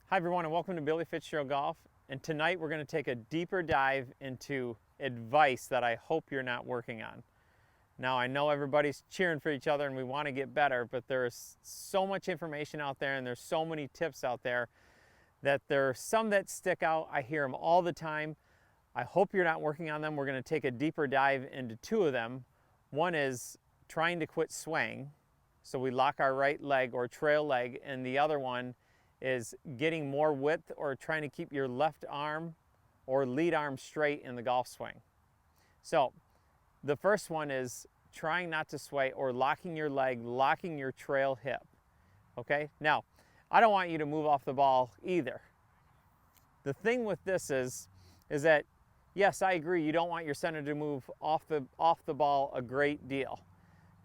Hi everyone and welcome to Billy Fitzgerald Golf, and tonight we're going to take a deeper dive into advice that I hope you're not working on. Now I know everybody's cheering for each other and we want to get better, but there's so much information out there and there's so many tips out there that there are some that stick out. I hear them all the time. I hope you're not working on them. We're going to take a deeper dive into two of them. One is trying to quit swaying, so we lock our right leg or trail leg, and the other one is getting more width or trying to keep your left arm or lead arm straight in the golf swing. So the first one is trying not to sway or locking your leg, locking your trail hip. Okay, now I don't want you to move off the ball either. The thing with this is that yes, I agree, you don't want your center to move off the ball a great deal.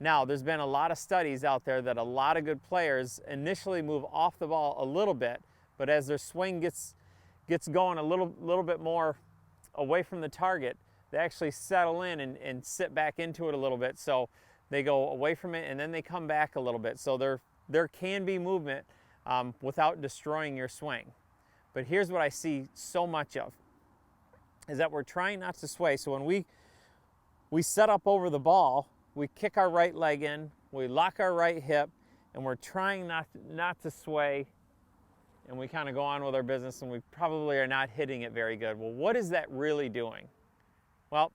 Now, there's been a lot of studies out there that a lot of good players initially move off the ball a little bit, but as their swing gets going a little bit more away from the target, they actually settle in and sit back into it a little bit. So they go away from it and then they come back a little bit. So there can be movement without destroying your swing. But here's what I see so much of, is that we're trying not to sway. So when we set up over the ball, we kick our right leg in, we lock our right hip, and we're trying not to sway, and we kind of go on with our business, and we probably are not hitting it very good. Well, what is that really doing? Well,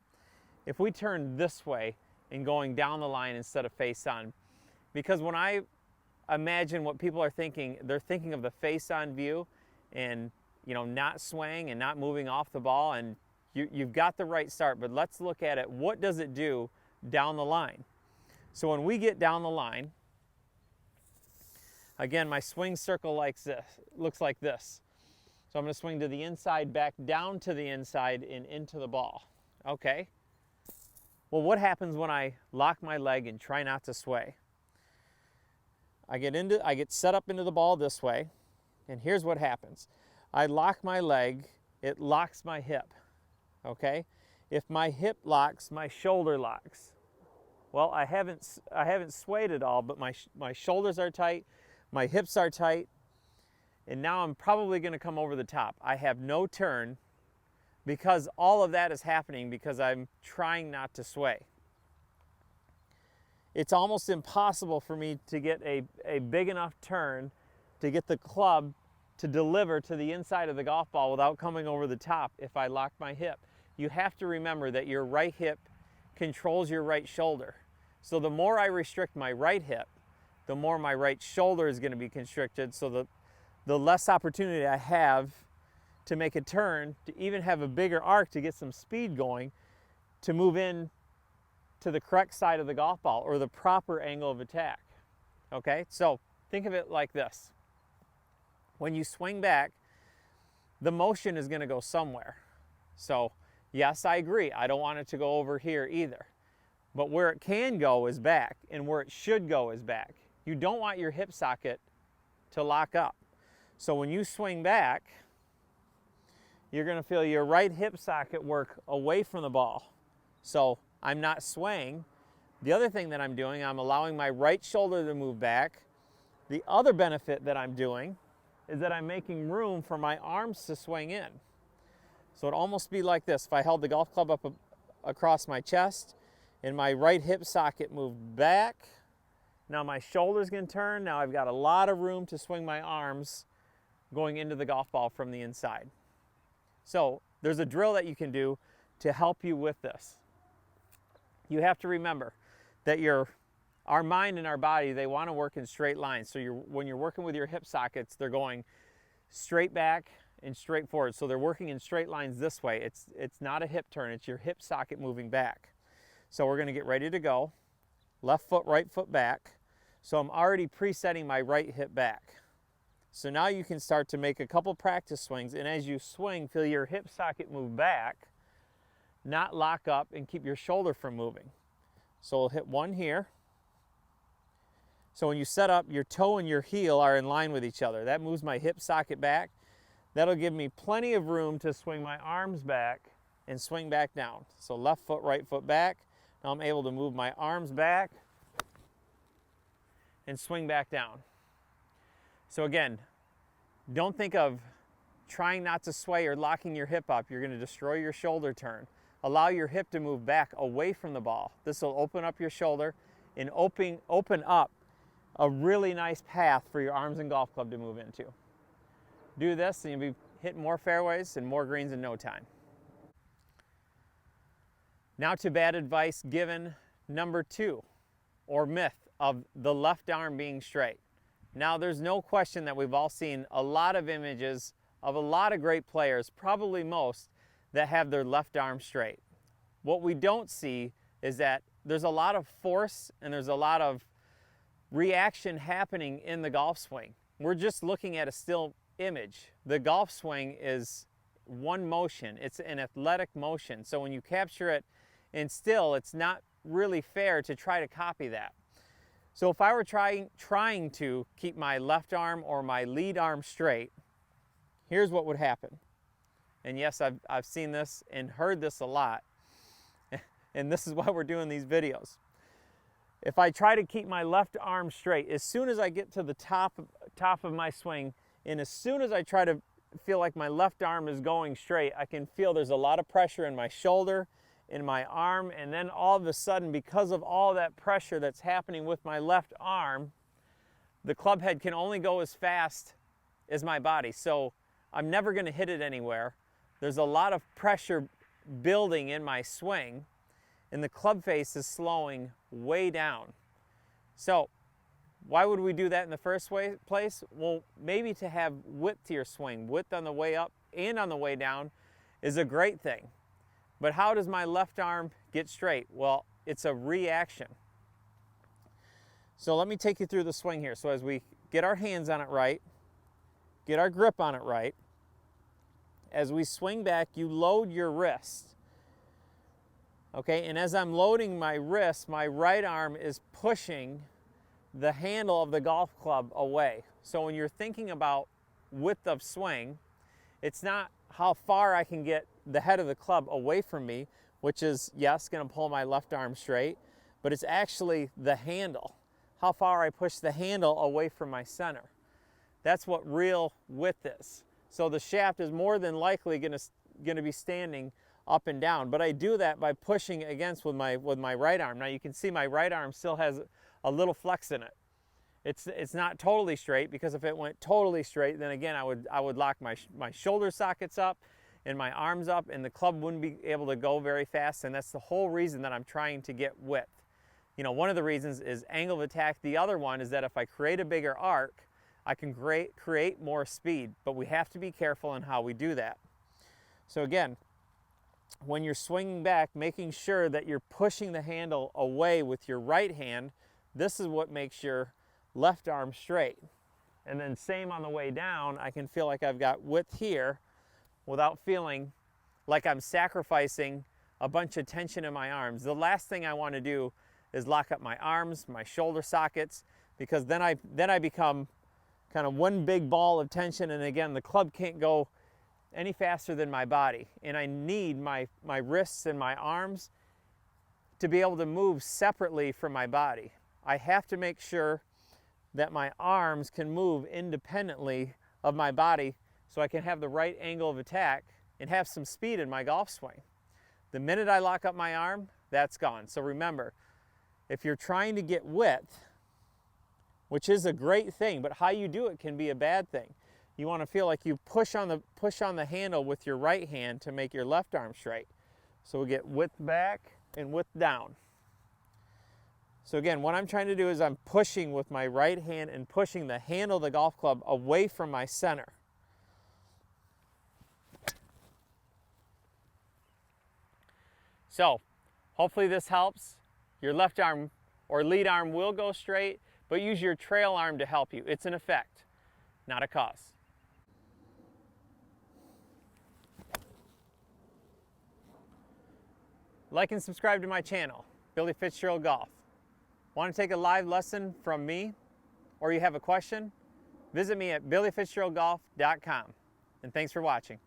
if we turn this way and going down the line instead of face on, because when I imagine what people are thinking, they're thinking of the face on view and, you know, not swaying and not moving off the ball, and you've got the right start, but let's look at it. What does it do down the line? So when we get down the line, again, my swing circle looks like this. So I'm going to swing to the inside, back down to the inside, and into the ball. Okay. Well, what happens when I lock my leg and try not to sway? I get set up into the ball this way, and here's what happens. I lock my leg, it locks my hip. Okay? If my hip locks, my shoulder locks. Well, I haven't swayed at all, but my shoulders are tight, my hips are tight, and now I'm probably going to come over the top. I have no turn because all of that is happening because I'm trying not to sway. It's almost impossible for me to get a big enough turn to get the club to deliver to the inside of the golf ball without coming over the top if I lock my hip. You have to remember that your right hip controls your right shoulder. So the more I restrict my right hip, the more my right shoulder is going to be constricted, so the less opportunity I have to make a turn, to even have a bigger arc to get some speed going, to move in to the correct side of the golf ball or the proper angle of attack. Okay, so think of it like this. When you swing back, the motion is going to go somewhere. So yes, I agree, I don't want it to go over here either. But where it can go is back, and where it should go is back. You don't want your hip socket to lock up. So when you swing back, you're going to feel your right hip socket work away from the ball. So I'm not swaying. The other thing that I'm doing, I'm allowing my right shoulder to move back. The other benefit that I'm doing is that I'm making room for my arms to swing in. So it'd almost be like this. If I held the golf club up across my chest and my right hip socket moved back, now my shoulder's going to turn. Now I've got a lot of room to swing my arms going into the golf ball from the inside. So there's a drill that you can do to help you with this. You have to remember that our mind and our body, they want to work in straight lines. So when you're working with your hip sockets, they're going straight back and straight forward. So they're working in straight lines this way. It's not a hip turn, it's your hip socket moving back. So we're going to get ready to go. Left foot, right foot back. So I'm already presetting my right hip back. So now you can start to make a couple practice swings, and as you swing, feel your hip socket move back, not lock up, and keep your shoulder from moving. So we'll hit one here. So when you set up, your toe and your heel are in line with each other. That moves my hip socket back. That'll give me plenty of room to swing my arms back and swing back down. So left foot, right foot back. Now I'm able to move my arms back and swing back down. So again, Don't think of trying not to sway or locking your hip up. You're going to destroy your shoulder turn. Allow your hip to move back away from the ball. This will open up your shoulder and open up a really nice path for your arms and golf club to move into. Do this and you'll be hitting more fairways and more greens in no time. Now to bad advice given number 2, or myth of the left arm being straight. Now there's no question that we've all seen a lot of images of a lot of great players, probably most, that have their left arm straight. What we don't see is that there's a lot of force and there's a lot of reaction happening in the golf swing. We're just looking at a still image. The golf swing is one motion. It's an athletic motion. So when you capture it in still, it's not really fair to try to copy that. So if I were trying to keep my left arm or my lead arm straight, here's what would happen. And yes, I've seen this and heard this a lot. And this is why we're doing these videos. If I try to keep my left arm straight, as soon as I get to the top of my swing, and as soon as I try to feel like my left arm is going straight, I can feel there's a lot of pressure in my shoulder, in my arm, and then all of a sudden, because of all that pressure that's happening with my left arm, the club head can only go as fast as my body. So I'm never going to hit it anywhere. There's a lot of pressure building in my swing, and the club face is slowing way down. So why would we do that in the first place? Well, maybe to have width to your swing. Width on the way up and on the way down is a great thing. But how does my left arm get straight? Well, it's a reaction. So let me take you through the swing here. So as we get our hands on it right, get our grip on it right, as we swing back, you load your wrist. Okay, and as I'm loading my wrist, my right arm is pushing the handle of the golf club away. So when you're thinking about width of swing, it's not how far I can get the head of the club away from me, which is, yes, going to pull my left arm straight, but it's actually the handle. How far I push the handle away from my center. That's what real width is. So the shaft is more than likely going to be standing up and down, but I do that by pushing against with my right arm. Now you can see my right arm still has a little flex in it. It's not totally straight, because if it went totally straight, then again I would lock my shoulder sockets up and my arms up, and the club wouldn't be able to go very fast. And that's the whole reason that I'm trying to get width. You know, one of the reasons is angle of attack. The other one is that if I create a bigger arc, I can create more speed, but we have to be careful in how we do that. So again, when you're swinging back, making sure that you're pushing the handle away with your right hand, this is what makes your left arm straight. And then same on the way down, I can feel like I've got width here without feeling like I'm sacrificing a bunch of tension in my arms. The last thing I want to do is lock up my arms, my shoulder sockets, because then I become kind of one big ball of tension, and again, the club can't go any faster than my body. And I need my wrists and my arms to be able to move separately from my body. I have to make sure that my arms can move independently of my body so I can have the right angle of attack and have some speed in my golf swing. The minute I lock up my arm, that's gone. So remember, if you're trying to get width, which is a great thing, but how you do it can be a bad thing. You want to feel like you push on the handle with your right hand to make your left arm straight. So we get width back and width down. So again, what I'm trying to do is I'm pushing with my right hand and pushing the handle of the golf club away from my center. So hopefully this helps. Your left arm or lead arm will go straight, but use your trail arm to help you. It's an effect, not a cause. Like and subscribe to my channel, Billy Fitzgerald Golf. Want to take a live lesson from me, or you have a question? Visit me at billyfitzgeraldgolf.com. And thanks for watching.